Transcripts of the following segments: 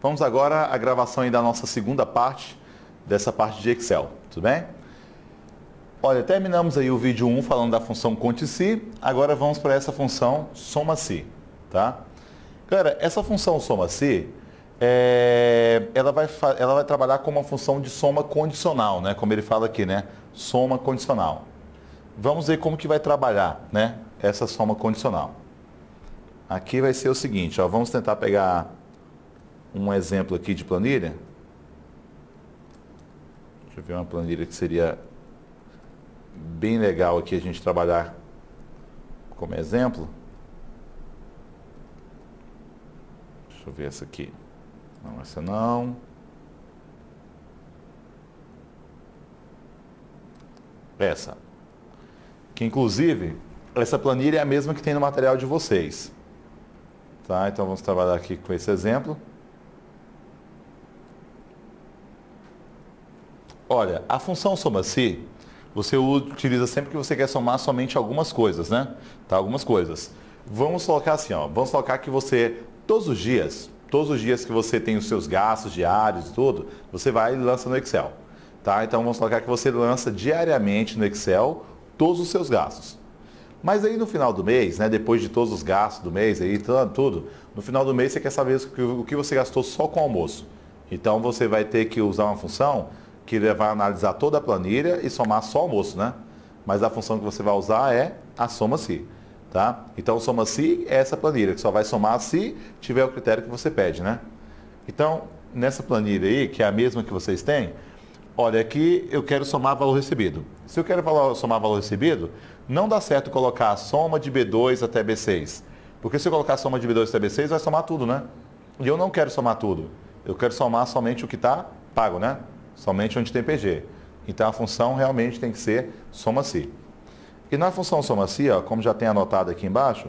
Vamos agora à gravação aí da nossa segunda parte, dessa parte de Excel, tudo bem? Olha, terminamos aí o vídeo 1 falando da função conte-se, agora vamos para essa função soma-se, tá? Galera, essa função soma-se, ela vai trabalhar com uma função de soma condicional, né? Como ele fala aqui, né? Soma condicional. Vamos ver como que vai trabalhar, né? Essa soma condicional. Aqui vai ser o seguinte, ó, vamos tentar pegar um exemplo aqui de planilha. Deixa eu ver uma planilha que seria bem legal aqui a gente trabalhar como exemplo. Deixa eu ver essa aqui. Não, essa não. Essa. Que inclusive, essa planilha é a mesma que tem no material de vocês. Tá? Então vamos trabalhar aqui com esse exemplo. Olha, a função soma-se, você utiliza sempre que você quer somar somente algumas coisas, né? Tá, algumas coisas. Vamos colocar assim, ó, vamos colocar que você, todos os dias que você tem os seus gastos diários e tudo, você vai e lança no Excel. Tá? Então vamos colocar que você lança diariamente no Excel todos os seus gastos. Mas aí no final do mês, né, depois de todos os gastos do mês, aí, tudo, no final do mês você quer saber o que você gastou só com o almoço. Então você vai ter que usar uma função que vai analisar toda a planilha e somar só o almoço, né? Mas a função que você vai usar é a soma-se, tá? Então o soma-se é essa planilha, que só vai somar se tiver o critério que você pede, né? Então, nessa planilha aí, que é a mesma que vocês têm, olha, aqui eu quero somar valor recebido. Se eu quero somar valor recebido, não dá certo colocar a soma de B2 até B6. Porque se eu colocar a soma de B2 até B6, vai somar tudo, né? E eu não quero somar tudo. Eu quero somar somente o que está pago, né? Somente onde tem PG. Então a função realmente tem que ser soma-se. E na função soma-se, ó, como já tem anotado aqui embaixo,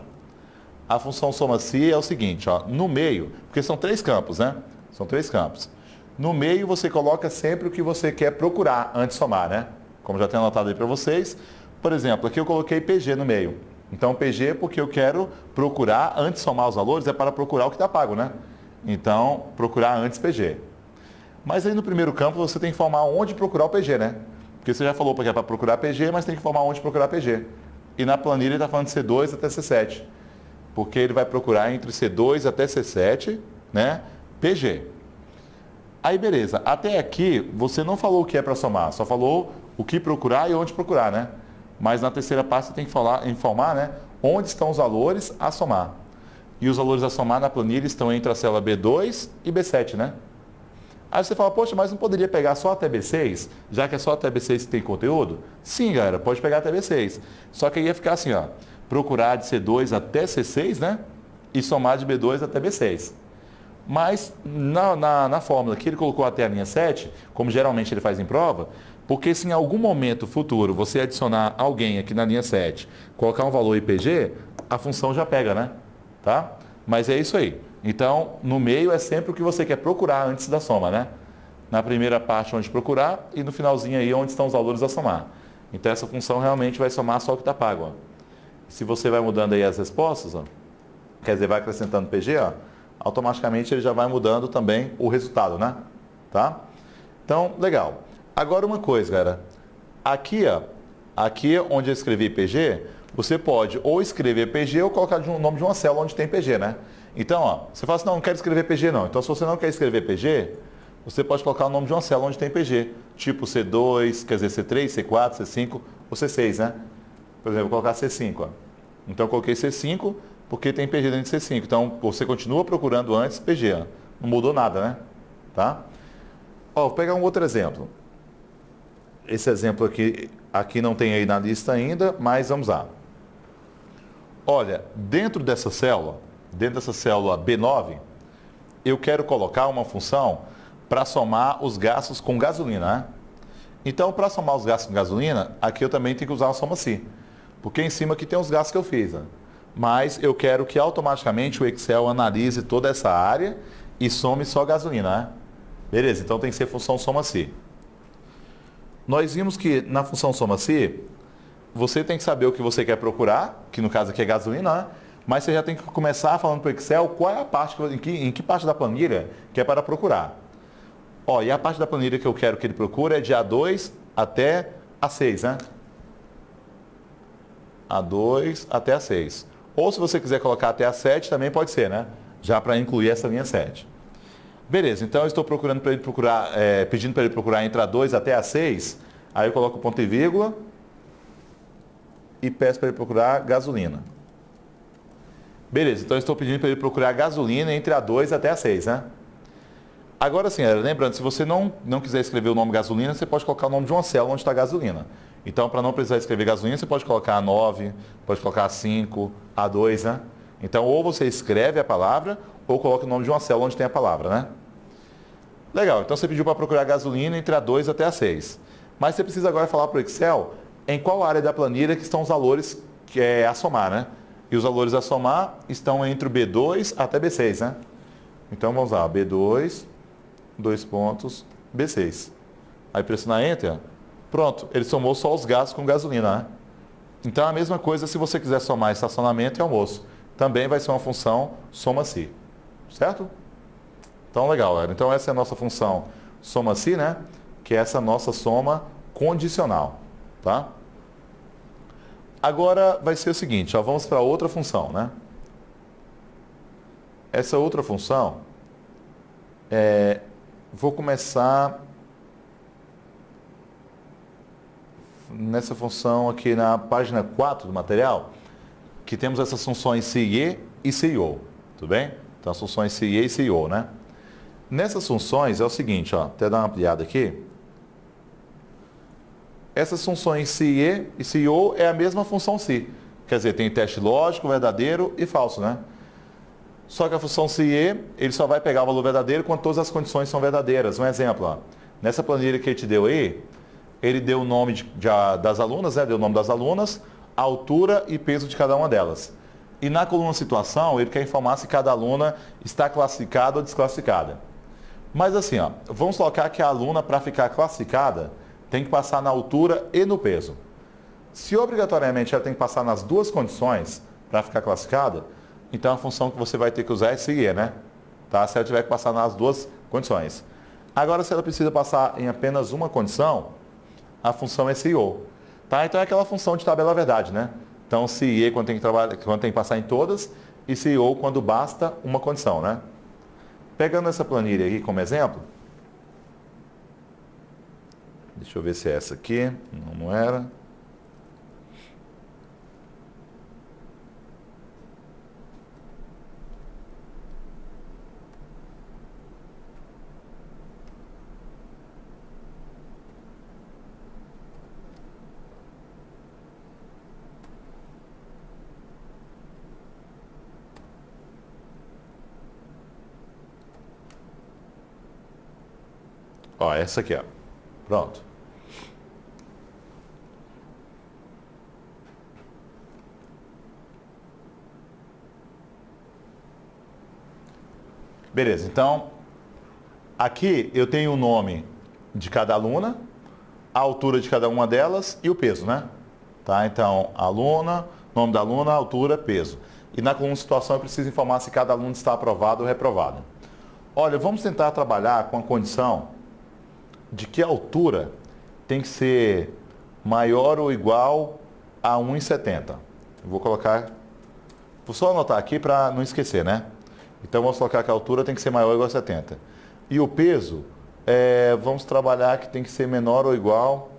a função soma-se é o seguinte, ó, no meio, porque são três campos, né? São três campos. No meio você coloca sempre o que você quer procurar antes de somar, né? Como já tem anotado aí para vocês. Por exemplo, aqui eu coloquei PG no meio. Então PG é porque eu quero procurar, antes de somar os valores, é para procurar o que está pago, né? Então, procurar antes PG. Mas aí no primeiro campo você tem que informar onde procurar o PG, né? Porque você já falou que é para procurar PG, mas tem que informar onde procurar PG. E na planilha ele está falando de C2 até C7. Porque ele vai procurar entre C2 até C7, né? PG. Aí beleza, até aqui você não falou o que é para somar, só falou o que procurar e onde procurar, né? Mas na terceira parte você tem que informar, né? Onde estão os valores a somar. E os valores a somar na planilha estão entre a célula B2 e B7, né? Aí você fala, poxa, mas não poderia pegar só até B6, já que é só até B6 que tem conteúdo? Sim, galera, pode pegar até B6. Só que aí ia ficar assim, ó, procurar de C2 até C6, né? E somar de B2 até B6. Mas na fórmula que ele colocou até a linha 7, como geralmente ele faz em prova, porque se em algum momento futuro você adicionar alguém aqui na linha 7, colocar um valor IPG, a função já pega, né? Tá? Mas é isso aí. Então, no meio é sempre o que você quer procurar antes da soma, né? Na primeira parte onde procurar e no finalzinho aí onde estão os valores a somar. Então essa função realmente vai somar só o que está pago, ó. Se você vai mudando aí as respostas, ó, quer dizer, vai acrescentando PG, ó, automaticamente ele já vai mudando também o resultado, né? Tá? Então, legal. Agora uma coisa, galera. Aqui, ó, aqui onde eu escrevi PG, você pode ou escrever PG ou colocar o nome de uma célula onde tem PG, né? Então, ó, você fala assim, não quero escrever PG não. Então, se você não quer escrever PG, você pode colocar o nome de uma célula onde tem PG. Tipo C2, quer dizer C3, C4, C5 ou C6, né? Por exemplo, vou colocar C5, ó. Então, eu coloquei C5 porque tem PG dentro de C5. Então, você continua procurando antes PG, ó. Não mudou nada, né? Tá? Ó, vou pegar um outro exemplo. Esse exemplo aqui não tem aí na lista ainda, mas vamos lá. Olha, dentro dessa célula B9, eu quero colocar uma função para somar os gastos com gasolina, né? Então, para somar os gastos com gasolina, aqui eu também tenho que usar a soma-se. Porque em cima aqui tem os gastos que eu fiz, né? Mas eu quero que automaticamente o Excel analise toda essa área e some só gasolina, né? Beleza, então tem que ser função soma-se. Nós vimos que na função soma-se, você tem que saber o que você quer procurar, que no caso aqui é gasolina, né? Mas você já tem que começar falando para o Excel qual é a parte, em que parte da planilha que é para procurar. Ó, e a parte da planilha que eu quero que ele procure é de A2 até A6, né? A2 até A6. Ou se você quiser colocar até A7, também pode ser, né? Já para incluir essa linha 7. Beleza, então eu estou procurando para ele procurar, pedindo para ele procurar entre A2 até A6, aí eu coloco ponto e vírgula e peço para ele procurar gasolina. Beleza, então eu estou pedindo para ele procurar gasolina entre A2 até A6, né? Agora sim, lembrando, se você não quiser escrever o nome gasolina, você pode colocar o nome de uma célula onde está gasolina. Então, para não precisar escrever gasolina, você pode colocar A9, pode colocar A5, A2, né? Então, ou você escreve a palavra, ou coloca o nome de uma célula onde tem a palavra, né? Legal, então você pediu para procurar gasolina entre A2 até A6. Mas você precisa agora falar para o Excel em qual área da planilha que estão os valores que é a somar, né? E os valores a somar estão entre o B2 até B6, né? Então, vamos lá, B2, 2 pontos, B6. Aí pressionar Enter, pronto, ele somou só os gastos com gasolina, né? Então, a mesma coisa se você quiser somar estacionamento e almoço. Também vai ser uma função soma-se, certo? Então, legal, galera. Então, essa é a nossa função soma-se, né? Que é essa nossa soma condicional, tá? Agora vai ser o seguinte, ó, vamos para outra função, né? Essa outra função, vou começar nessa função aqui na página 4 do material, que temos essas funções CIE e CIO, tudo bem? Então, as funções CIE e CIO, né? Nessas funções é o seguinte, ó, até dar uma ampliada aqui. Essas funções CIE e CIO é a mesma função SI. Quer dizer, tem teste lógico, verdadeiro e falso, né? Só que a função CIE, ele só vai pegar o valor verdadeiro quando todas as condições são verdadeiras. Um exemplo, ó, nessa planilha que ele te deu aí, ele deu o nome das alunas, né? Deu o nome das alunas, a altura e peso de cada uma delas. E na coluna situação, ele quer informar se cada aluna está classificada ou desclassificada. Mas assim, ó, vamos colocar que a aluna, para ficar classificada, tem que passar na altura e no peso. Se obrigatoriamente ela tem que passar nas duas condições para ficar classificada, então a função que você vai ter que usar é CIE, né? Tá? Se ela tiver que passar nas duas condições. Agora, se ela precisa passar em apenas uma condição, a função é CIO. Tá? Então é aquela função de tabela verdade, né? Então CIE quando tem que passar em todas e CIO quando basta uma condição, né? Pegando essa planilha aqui como exemplo, deixa eu ver se é essa aqui, não era. Ó, essa aqui, ó. Pronto. Beleza, então, aqui eu tenho o nome de cada aluna, a altura de cada uma delas e o peso, né? Tá? Então, aluna, nome da aluna, altura, peso. E na coluna situação eu preciso informar se cada aluno está aprovado ou reprovado. Olha, vamos tentar trabalhar com a condição de que a altura tem que ser maior ou igual a 1,70. Vou colocar, vou só anotar aqui para não esquecer, né? Então vamos colocar que a altura tem que ser maior ou igual a 70. E o peso, vamos trabalhar que tem que ser menor ou igual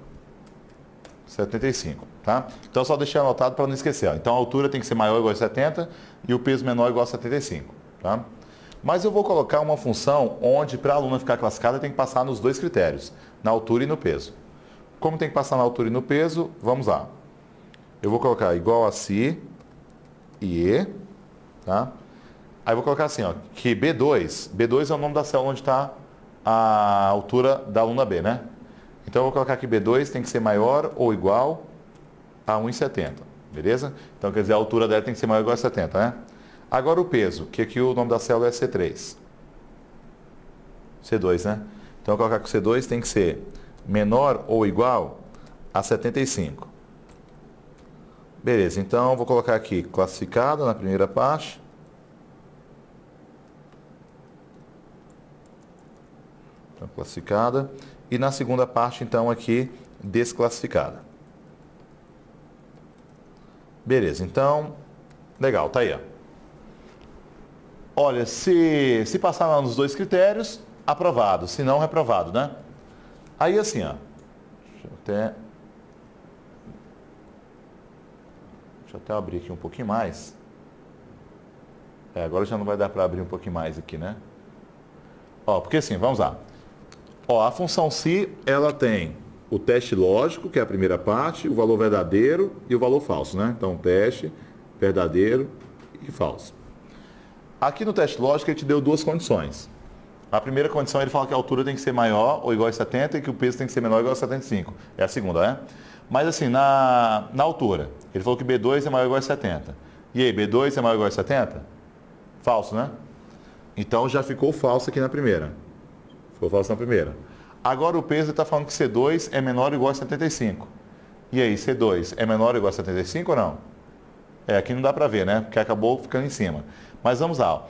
a 75, tá? Então só deixei anotado para não esquecer. Ó. Então a altura tem que ser maior ou igual a 70 e o peso menor ou igual a 75, tá? Mas eu vou colocar uma função onde para a aluna ficar classificada tem que passar nos dois critérios, na altura e no peso. Como tem que passar na altura e no peso, vamos lá. Eu vou colocar igual a si e e, tá? Aí eu vou colocar assim, ó, que B2 é o nome da célula onde está a altura da aluna B, né? Então eu vou colocar que B2 tem que ser maior ou igual a 1,70, beleza? Então quer dizer, a altura dela tem que ser maior ou igual a 70, né? Agora o peso, que aqui o nome da célula é C3. C2, né? Então eu vou colocar que o C2 tem que ser menor ou igual a 75. Beleza, então vou colocar aqui classificada na primeira parte. Então, classificada. E na segunda parte, então, aqui, desclassificada. Beleza, então, legal, tá aí, ó. Olha, se passar nos dois critérios, aprovado, se não, reprovado, né? Aí assim, ó. Deixa eu até abrir aqui um pouquinho mais. Agora já não vai dar para abrir um pouquinho mais aqui, né? Ó, porque assim, vamos lá. Ó, a função se, ela tem o teste lógico, que é a primeira parte, o valor verdadeiro e o valor falso, né? Então, teste, verdadeiro e falso. Aqui no teste lógico, ele te deu duas condições. A primeira condição, ele fala que a altura tem que ser maior ou igual a 70 e que o peso tem que ser menor ou igual a 75. É a segunda, né? Mas assim, na altura, ele falou que B2 é maior ou igual a 70. E aí, B2 é maior ou igual a 70? Falso, né? Então, já ficou falso aqui na primeira. Ficou falso na primeira. Agora, o peso está falando que C2 é menor ou igual a 75. E aí, C2 é menor ou igual a 75 ou não? Aqui não dá para ver, né? Porque acabou ficando em cima. Mas vamos lá. Ó.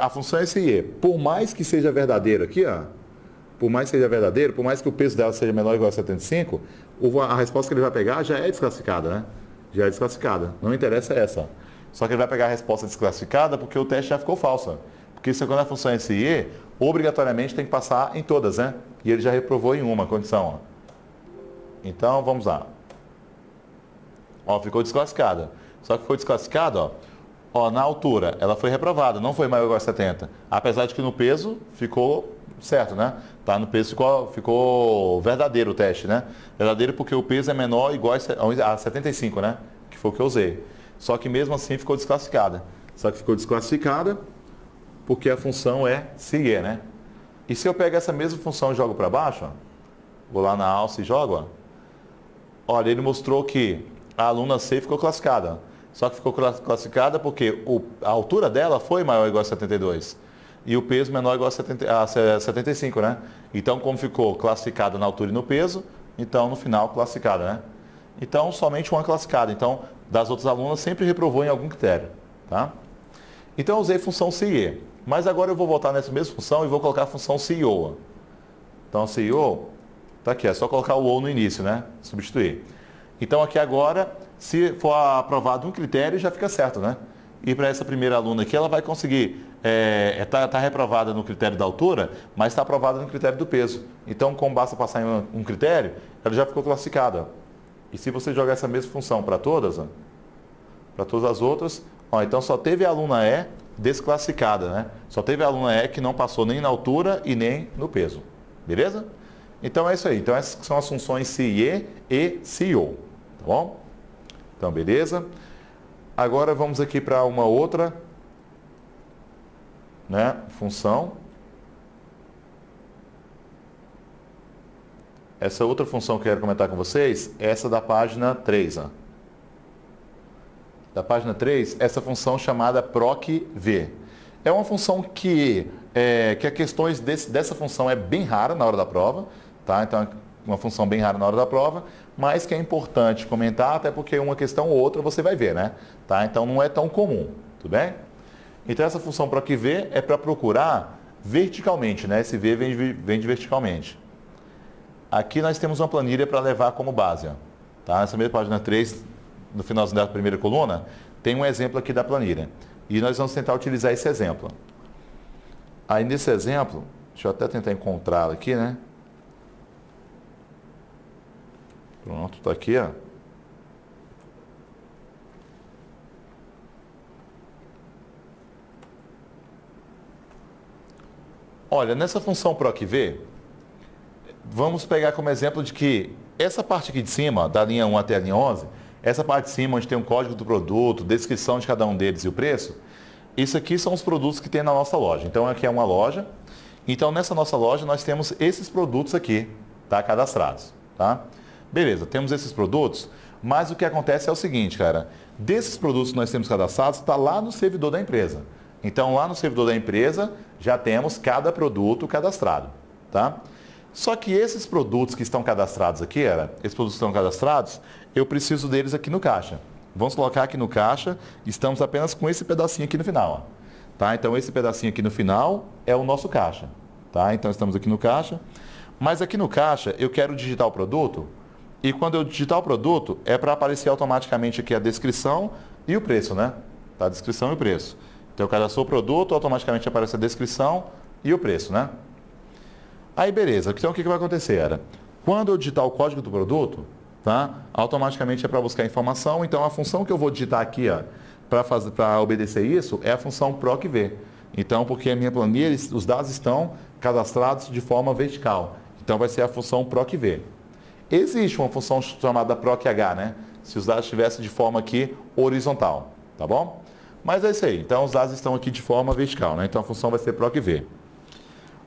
A função SIE, por mais que seja verdadeiro aqui, ó, por mais que seja verdadeiro, por mais que o peso dela seja menor ou igual a 75, a resposta que ele vai pegar já é desclassificada, né? Já é desclassificada. Não interessa essa. Ó. Só que ele vai pegar a resposta desclassificada porque o teste já ficou falso. Ó. Porque segundo a função SIE, obrigatoriamente tem que passar em todas, né? E ele já reprovou em uma condição. Ó. Então, vamos lá. Ó, ficou desclassificada. Só que ficou desclassificada, ó, na altura, ela foi reprovada, não foi maior ou igual a 70. Apesar de que no peso ficou certo, né? Tá, no peso ficou verdadeiro o teste, né? Verdadeiro porque o peso é menor ou igual a 75, né? Que foi o que eu usei. Só que mesmo assim ficou desclassificada. Só que ficou desclassificada porque a função é SIE, né? E se eu pegar essa mesma função e jogo para baixo, ó, vou lá na alça e jogo, ó, olha, ele mostrou que a aluna C ficou classificada, ó. Só que ficou classificada porque a altura dela foi maior ou igual a 72. E o peso menor ou igual a 75, né? Então, como ficou classificada na altura e no peso, então no final classificada, né? Então, somente uma classificada. Então, das outras alunas sempre reprovou em algum critério, tá? Então, eu usei função CIE. Mas agora eu vou voltar nessa mesma função e vou colocar a função CIO. Então, CIO, tá aqui, é só colocar o OU no início, né? Substituir. Então, aqui agora, se for aprovado um critério, já fica certo, né? E para essa primeira aluna aqui, ela vai conseguir, tá reprovada no critério da altura, mas está aprovada no critério do peso. Então, como basta passar em um critério, ela já ficou classificada. E se você jogar essa mesma função para todas, para todas as outras, ó, então só teve a aluna E desclassificada, né? Só teve a aluna E que não passou nem na altura e nem no peso. Beleza? Então é isso aí. Então essas são as funções CIE e CIO. Tá bom? Então, beleza? Agora vamos aqui para uma outra, né, função. Essa outra função que eu quero comentar com vocês é essa da página 3. Ó. Da página 3, essa função chamada PROC-V. É uma função que as questões dessa função é bem rara na hora da prova. Tá? Então, é uma função bem rara na hora da prova, mas que é importante comentar, até porque uma questão ou outra você vai ver, né? Tá? Então, não é tão comum, tudo bem? Então, essa função PROC-V é para procurar verticalmente, né? Esse V vem de verticalmente. Aqui nós temos uma planilha para levar como base. Ó. Tá? Nessa mesma página 3, no finalzinho da primeira coluna, tem um exemplo aqui da planilha. E nós vamos tentar utilizar esse exemplo. Aí, nesse exemplo, deixa eu até tentar encontrá-lo aqui, né? Pronto, está aqui, ó. Olha, nessa função PROC-V, vamos pegar como exemplo de que essa parte aqui de cima, da linha 1 até a linha 11, essa parte de cima, onde tem o código do produto, descrição de cada um deles e o preço, isso aqui são os produtos que tem na nossa loja. Então, aqui é uma loja. Então, nessa nossa loja, nós temos esses produtos aqui, tá, cadastrados, tá? Beleza, temos esses produtos, mas o que acontece é o seguinte, cara, desses produtos que nós temos cadastrados, está lá no servidor da empresa. Então, lá no servidor da empresa, já temos cada produto cadastrado, tá? Só que esses produtos que estão cadastrados aqui, esses produtos que estão cadastrados, eu preciso deles aqui no caixa. Vamos colocar aqui no caixa, estamos apenas com esse pedacinho aqui no final. Ó. Tá? Então, esse pedacinho aqui no final é o nosso caixa. Tá? Então, estamos aqui no caixa. Mas aqui no caixa, eu quero digitar o produto. E quando eu digitar o produto, é para aparecer automaticamente aqui a descrição e o preço, né? Tá? A descrição e o preço. Então, eu cadastrou o produto, automaticamente aparece a descrição e o preço, né? Aí, beleza. Então, o que vai acontecer? Quando eu digitar o código do produto, tá? Automaticamente é para buscar informação. Então, a função que eu vou digitar aqui, para obedecer isso, é a função PROC-V. Então, porque a minha planilha, os dados estão cadastrados de forma vertical. Então, vai ser a função PROC-V. Existe uma função chamada PROC-H, né? Se os dados estivessem de forma aqui horizontal, tá bom? Mas é isso aí. Então, os dados estão aqui de forma vertical, né? Então, a função vai ser PROC-V.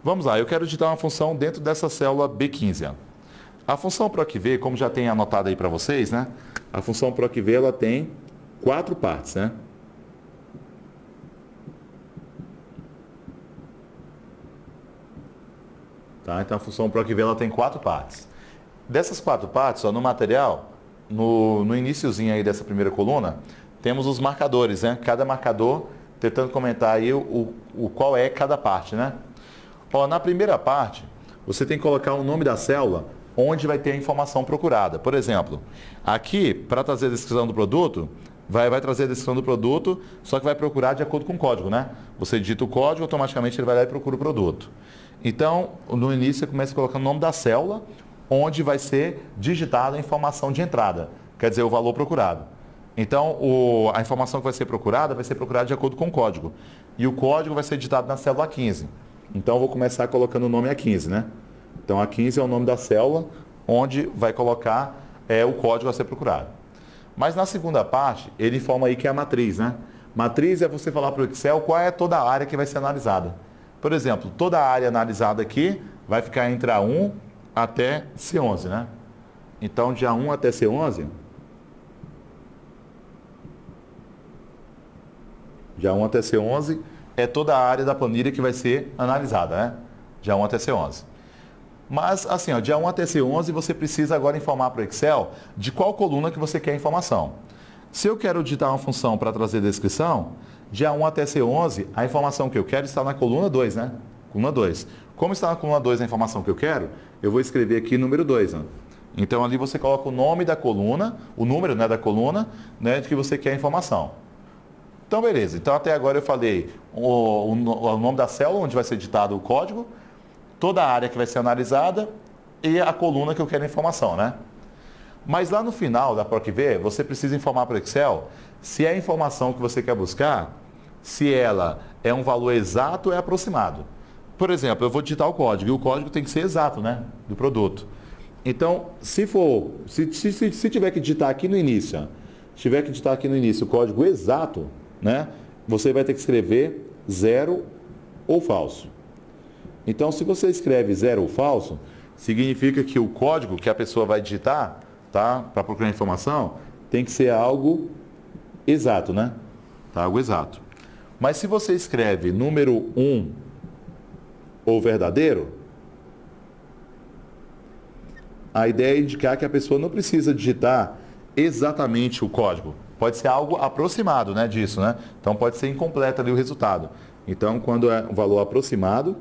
Vamos lá, eu quero digitar uma função dentro dessa célula B15. A função PROC-V, como já tem anotado aí para vocês, né? A função PROC-V, ela tem 4 partes, né? Tá? Então, a função PROC-V, ela tem 4 partes. Dessas 4 partes, ó, no material, no iniciozinho aí dessa primeira coluna, temos os marcadores, né? Cada marcador tentando comentar aí qual é cada parte, né? Ó, na primeira parte, você tem que colocar o nome da célula onde vai ter a informação procurada. Por exemplo, aqui, para trazer a descrição do produto, vai trazer a descrição do produto, só que vai procurar de acordo com o código, né? Você digita o código, automaticamente ele vai lá e procura o produto. Então, no início, você começa colocando o nome da célula, onde vai ser digitada a informação de entrada, quer dizer, o valor procurado. Então, a informação que vai ser procurada de acordo com o código. E o código vai ser digitado na célula 15. Então, eu vou começar colocando o nome A15, né? Então, A15 é o nome da célula, onde vai colocar o código a ser procurado. Mas na segunda parte, ele informa aí que é a matriz, né? Matriz é você falar para o Excel qual é toda a área que vai ser analisada. Por exemplo, toda a área analisada aqui vai ficar entre A1 até C11, né? Então, de A1 até C11... De A1 até C11 é toda a área da planilha que vai ser analisada, né? De A1 até C11. Mas, assim, ó, de A1 até C11 você precisa agora informar para o Excel de qual coluna que você quer a informação. Se eu quero digitar uma função para trazer descrição, de A1 até C11, a informação que eu quero está na coluna 2, né? Coluna 2. Como está na coluna 2 a informação que eu quero, eu vou escrever aqui número 2. Né? Então, ali você coloca o nome da coluna, o número, né, da coluna, né, de que você quer a informação. Então, beleza. Então, até agora eu falei o nome da célula, onde vai ser digitado o código, toda a área que vai ser analisada e a coluna que eu quero a informação, né? Mas lá no final da PROC-V, você precisa informar para o Excel se a informação que você quer buscar, se ela é um valor exato ou é aproximado. Por exemplo, eu vou digitar o código, e o código tem que ser exato, né? Do produto. Então, se tiver que digitar aqui no início, o código exato, né? Você vai ter que escrever 0 ou falso. Então, se você escreve 0 ou falso, significa que o código que a pessoa vai digitar, tá, para procurar informação, tem que ser algo exato, né? Tá, algo exato. Mas se você escreve número 1 ou verdadeiro, a ideia é indicar que a pessoa não precisa digitar exatamente o código. Pode ser algo aproximado, né, disso, né? Então, pode ser incompleto ali o resultado. Então, quando é um valor aproximado,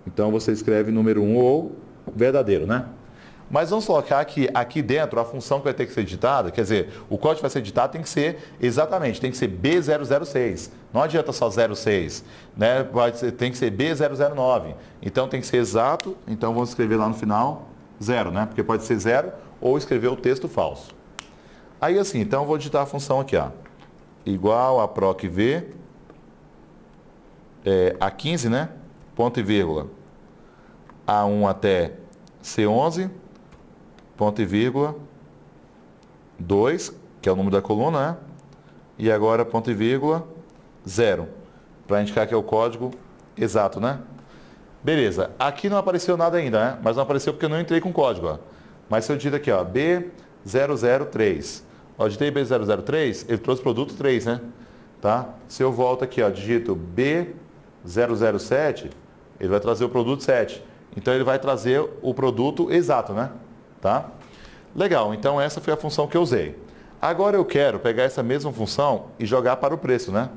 então você escreve número 1 ou verdadeiro, né? Mas vamos colocar que aqui dentro a função que vai ter que ser digitada, quer dizer, o código que vai ser digitado tem que ser exatamente, tem que ser B006. Não adianta só 06, né? Tem que ser B009. Então tem que ser exato, então vamos escrever lá no final 0, né? Porque pode ser 0 ou escrever o texto falso. Aí assim, então eu vou digitar a função aqui, ó. Igual a PROC-V, A15, né? Ponto e vírgula, A1 até C11, ponto e vírgula, 2, que é o número da coluna, né? E agora ponto e vírgula, 0, para indicar que é o código exato, né? Beleza, aqui não apareceu nada ainda, né? Mas não apareceu porque eu não entrei com código, ó. Mas se eu digito aqui, ó, B003, ó, digitei B003, ele trouxe produto 3, né? Tá? Se eu volto aqui, ó, digito B007, ele vai trazer o produto 7. Então, ele vai trazer o produto exato, né? Tá? Legal, então essa foi a função que eu usei. Agora eu quero pegar essa mesma função e jogar para o preço, né?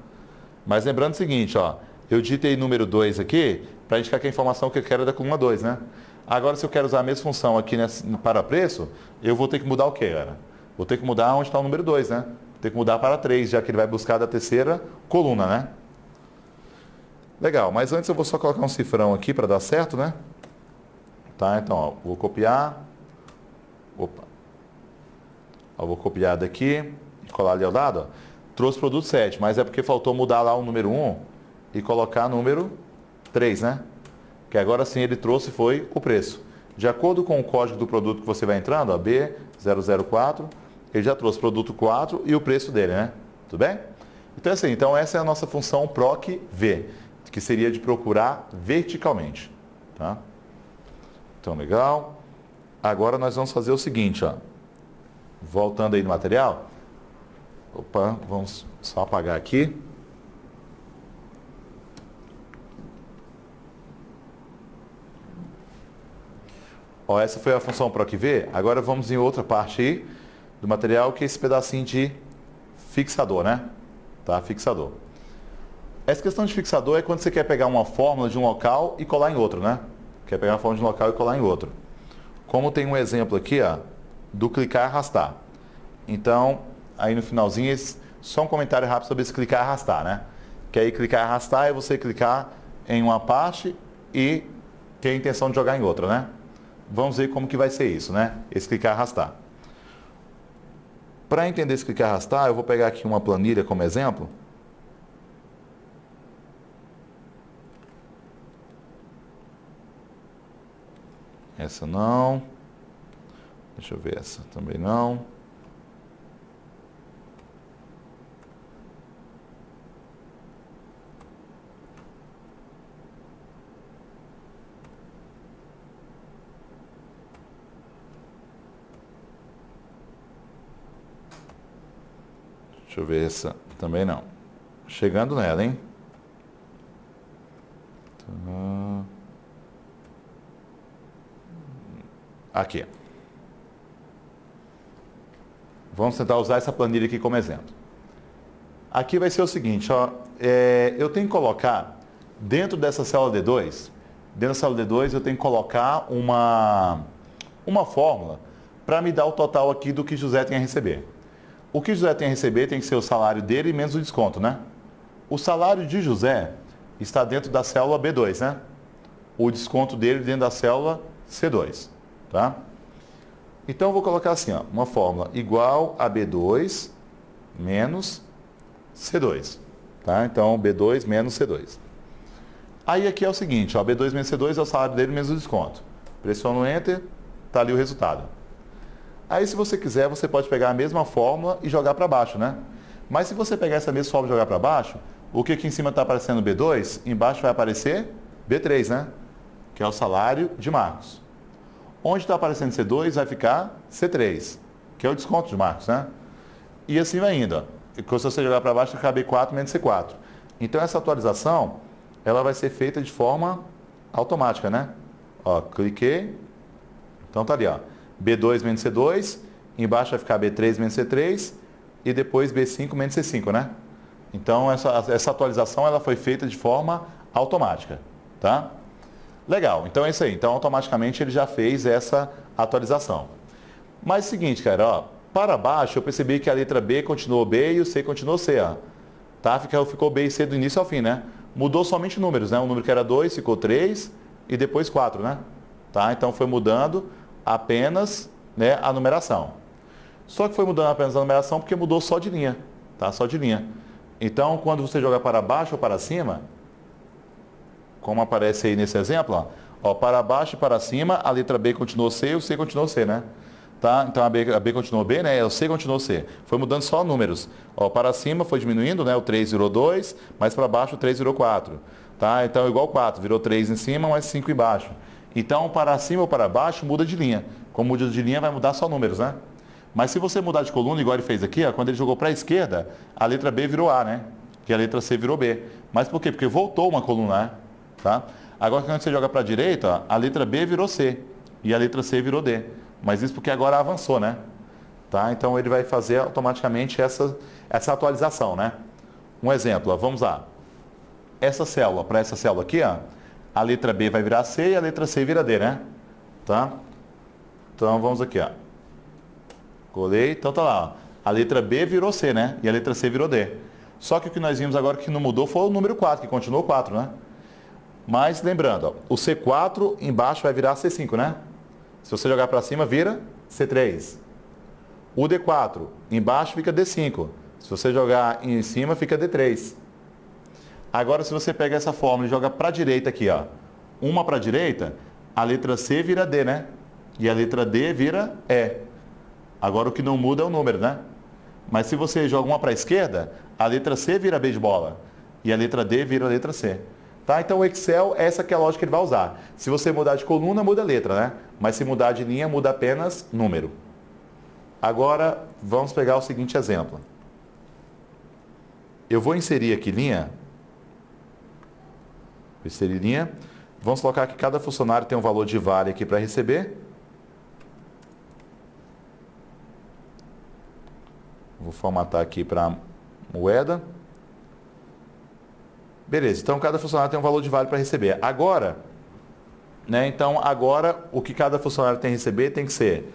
Mas lembrando o seguinte, ó, eu digitei número 2 aqui para indicar que a informação que eu quero é da coluna 2, né? Agora, se eu quero usar a mesma função aqui para preço, eu vou ter que mudar o quê, galera? Vou ter que mudar onde está o número 2, né? Vou ter que mudar para 3, já que ele vai buscar da terceira coluna, né? Legal, mas antes eu vou só colocar um cifrão aqui para dar certo, né? Tá, então, ó, vou copiar. Opa. Ó, vou copiar daqui e colar ali ao lado, ó. Trouxe produto 7, mas é porque faltou mudar lá o número 1 e colocar número 3, né? Que agora sim ele trouxe foi o preço. De acordo com o código do produto que você vai entrando, ó, B004, ele já trouxe produto 4 e o preço dele, né? Tudo bem? Então assim, então essa é a nossa função PROC-V, que seria de procurar verticalmente, tá? Então legal. Agora nós vamos fazer o seguinte, ó. Voltando aí no material. Opa, vamos só apagar aqui. Ó, essa foi a função PROC-V. Agora vamos em outra parte aí do material, que é esse pedacinho de fixador, né? Tá? Fixador. Essa questão de fixador é quando você quer pegar uma fórmula de um local e colar em outro, né? Quer pegar a fórmula de um local e colar em outro. Como tem um exemplo aqui, ó, do clicar e arrastar. Então, aí no finalzinho, só um comentário rápido sobre esse clicar e arrastar, né? Que aí clicar e arrastar é você clicar em uma parte e ter a intenção de jogar em outra, né? Vamos ver como que vai ser isso, né? Esse clicar e arrastar. Para entender esse clicar e arrastar, eu vou pegar aqui uma planilha como exemplo. Essa não. Deixa eu ver essa também não. Deixa eu ver essa também não. Chegando nela, hein? Aqui. Vamos tentar usar essa planilha aqui como exemplo. Aqui vai ser o seguinte, ó, eu tenho que colocar dentro dessa célula D2, eu tenho que colocar uma fórmula para me dar o total aqui do que José tem a receber. O que José tem a receber tem que ser o salário dele menos o desconto, né? O salário de José está dentro da célula B2, né? O desconto dele dentro da célula C2, tá? Então eu vou colocar assim, ó, uma fórmula igual a B2 menos C2, tá? Então B2 menos C2. Aí aqui é o seguinte, ó, B2 menos C2 é o salário dele menos o desconto. Pressiono o Enter, tá ali o resultado. Aí, se você quiser, você pode pegar a mesma fórmula e jogar para baixo, né? Mas se você pegar essa mesma fórmula e jogar para baixo, o que aqui em cima está aparecendo B2, embaixo vai aparecer B3, né? Que é o salário de Marcos. Onde está aparecendo C2, vai ficar C3, que é o desconto de Marcos, né? E assim vai indo, ó. E se você jogar para baixo, vai ficar B4 menos C4. Então, essa atualização, ela vai ser feita de forma automática, né? Ó, cliquei. Então, tá ali, ó. B2 menos C2, embaixo vai ficar B3 menos C3 e depois B5 menos C5, né? Então, essa atualização ela foi feita de forma automática, tá? Legal, então é isso aí. Então, automaticamente ele já fez essa atualização. Mas é o seguinte, cara, ó, para baixo eu percebi que a letra B continuou B e o C continuou C, ó. Tá? Ficou B e C do início ao fim, né? Mudou somente números, né? O número que era 2 ficou 3 e depois 4, né? Tá? Então, foi mudando apenas, né, a numeração. Só que foi mudando apenas a numeração porque mudou só de linha, tá? Só de linha. Então, quando você joga para baixo ou para cima, como aparece aí nesse exemplo, ó, para baixo e para cima, a letra B continuou C e o C continuou C, né? Tá? Então, a B continuou B, né? O C continuou C. Foi mudando só números. Ó, para cima foi diminuindo, né? O 3 virou 2, mas para baixo o 3 virou 4. Tá? Então, igual 4, virou 3 em cima, mais 5 embaixo. Então, para cima ou para baixo, muda de linha. Como muda de linha, vai mudar só números, né? Mas se você mudar de coluna, igual ele fez aqui, ó, quando ele jogou para a esquerda, a letra B virou A, né? E a letra C virou B. Mas por quê? Porque voltou uma coluna, né? Tá? Agora, quando você joga para a direita, ó, a letra B virou C. E a letra C virou D. Mas isso porque agora avançou, né? Tá? Tá? Então ele vai fazer automaticamente essa atualização, né? Um exemplo, ó, vamos lá. Para essa célula aqui, ó, a letra B vai virar C e a letra C vira D, né? Tá? Então vamos aqui, ó. Colei, então tá lá, ó. A letra B virou C, né? E a letra C virou D. Só que o que nós vimos agora que não mudou foi o número 4, que continuou 4, né? Mas lembrando, ó, o C4 embaixo vai virar C5, né? Se você jogar para cima, vira C3. O D4 embaixo fica D5. Se você jogar em cima, fica D3. Agora, se você pega essa fórmula e joga para a direita aqui, ó, uma para a direita, a letra C vira D, né? E a letra D vira E. Agora, o que não muda é o número, né? Mas se você joga uma para a esquerda, a letra C vira B de bola. E a letra D vira a letra C. Tá? Então, o Excel, essa que é a lógica que ele vai usar. Se você mudar de coluna, muda a letra, né? Mas se mudar de linha, muda apenas número. Agora, vamos pegar o seguinte exemplo. Eu vou inserir aqui linha. Vou inserir linha. Vamos colocar que cada funcionário tem um valor de vale aqui para receber. Vou formatar aqui para moeda. Beleza, então cada funcionário tem um valor de vale para receber. Agora, né, então agora o que cada funcionário tem a receber tem que ser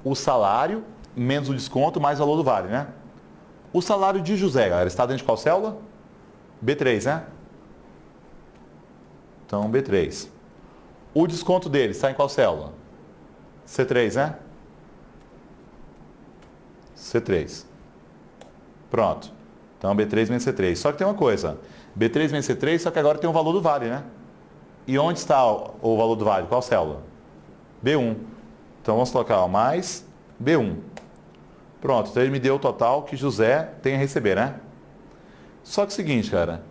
o salário menos o desconto mais o valor do vale, né? O salário de José, galera, está dentro de qual célula? B3, né? Então, B3. O desconto dele está em qual célula? C3, né? C3. Pronto. Então, B3 menos C3. Só que tem uma coisa. B3 menos C3, só que agora tem o valor do vale, né? E onde está o valor do vale? Qual célula? B1. Então, vamos colocar ó, mais B1. Pronto. Então, ele me deu o total que José tem a receber, né? Só que é o seguinte, cara.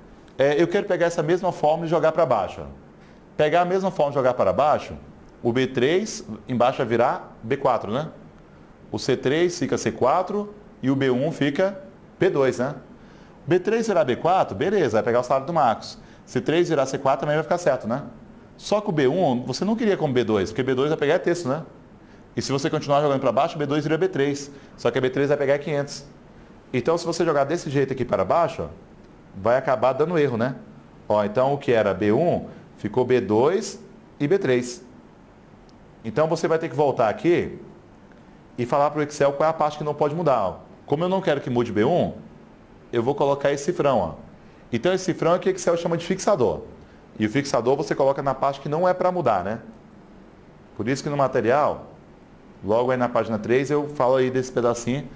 Eu quero pegar essa mesma fórmula e jogar para baixo. Ó. Pegar a mesma fórmula e jogar para baixo, o B3 embaixo vai virar B4, né? O C3 fica C4 e o B1 fica B2, né? B3 virar B4, beleza, vai pegar o salário do Marcos. C3 virar C4 também vai ficar certo, né? Só que o B1, você não queria como B2, porque B2 vai pegar texto, né? E se você continuar jogando para baixo, B2 vira B3. Só que a B3 vai pegar 500. Então, se você jogar desse jeito aqui para baixo, ó, vai acabar dando erro, né? Ó, então, o que era B1 ficou B2 e B3. Então, você vai ter que voltar aqui e falar para o Excel qual é a parte que não pode mudar. Ó. Como eu não quero que mude B1, eu vou colocar esse cifrão. Ó. Então, esse cifrão é o que o Excel chama de fixador. E o fixador você coloca na parte que não é para mudar, né? Por isso que no material, logo aí na página 3, eu falo aí desse pedacinho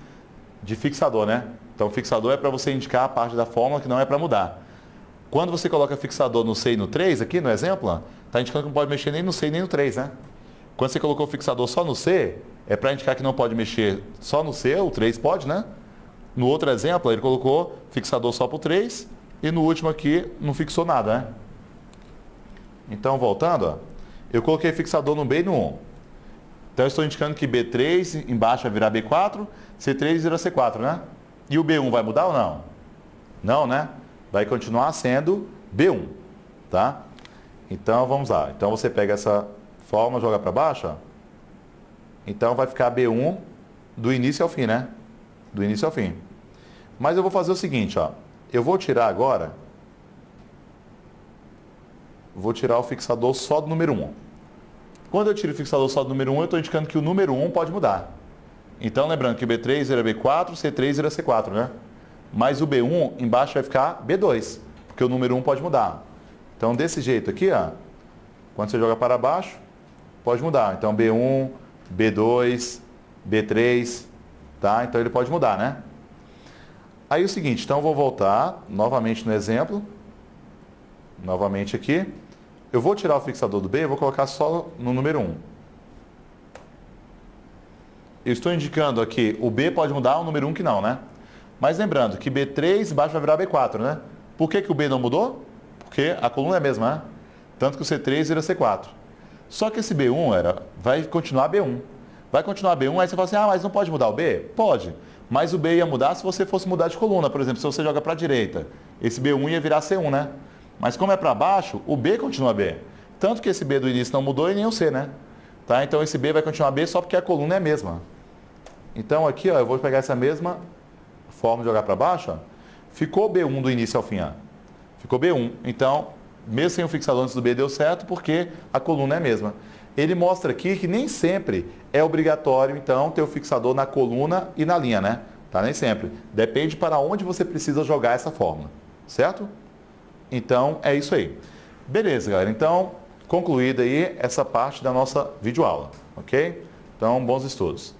de fixador, né? Então, o fixador é para você indicar a parte da fórmula que não é para mudar. Quando você coloca fixador no C e no 3, aqui no exemplo, está indicando que não pode mexer nem no C nem no 3, né? Quando você colocou o fixador só no C, é para indicar que não pode mexer só no C, o 3 pode, né? No outro exemplo, ele colocou fixador só para o 3 e no último aqui não fixou nada, né? Então, voltando, ó, eu coloquei fixador no B e no 1. Então, eu estou indicando que B3 embaixo vai virar B4, C3 vira C4, né? E o B1 vai mudar ou não? Não, né? Vai continuar sendo B1, tá? Então, vamos lá. Então, você pega essa fórmula, joga para baixo, ó. Então, vai ficar B1 do início ao fim, né? Do início ao fim. Mas eu vou fazer o seguinte, ó. Eu vou tirar agora... Vou tirar o fixador só do número 1. Quando eu tiro o fixador só do número 1, eu estou indicando que o número 1 pode mudar. Então, lembrando que o B3 vira B4, C3 vira C4, né? Mas o B1 embaixo vai ficar B2, porque o número 1 pode mudar. Então, desse jeito aqui, ó, quando você joga para baixo, pode mudar. Então, B1, B2, B3, tá? Então, ele pode mudar, né? Aí, o seguinte, então, eu vou voltar novamente no exemplo. Novamente aqui. Eu vou tirar o fixador do B e vou colocar só no número 1. Eu estou indicando aqui, o B pode mudar, o número 1 que não, né? Mas lembrando que B3 embaixo vai virar B4, né? Por que o B não mudou? Porque a coluna é a mesma, né? Tanto que o C3 vira C4. Só que esse B1 vai continuar B1. Vai continuar B1, aí você fala assim, mas não pode mudar o B? Pode. Mas o B ia mudar se você fosse mudar de coluna. Por exemplo, se você joga para a direita, esse B1 ia virar C1, né? Mas como é para baixo, o B continua B. Tanto que esse B do início não mudou e nem o C, né? Tá? Então esse B vai continuar B só porque a coluna é a mesma. Então aqui, ó, eu vou pegar essa mesma forma de jogar para baixo, ó. Ficou B1 do início ao fim, ó. Ficou B1. Então, mesmo sem o fixador antes do B deu certo, porque a coluna é a mesma. Ele mostra aqui que nem sempre é obrigatório, então, ter o fixador na coluna e na linha, né? Tá? Nem sempre. Depende para onde você precisa jogar essa fórmula, certo? Então, é isso aí. Beleza, galera. Então, concluída aí essa parte da nossa videoaula, ok? Então, bons estudos.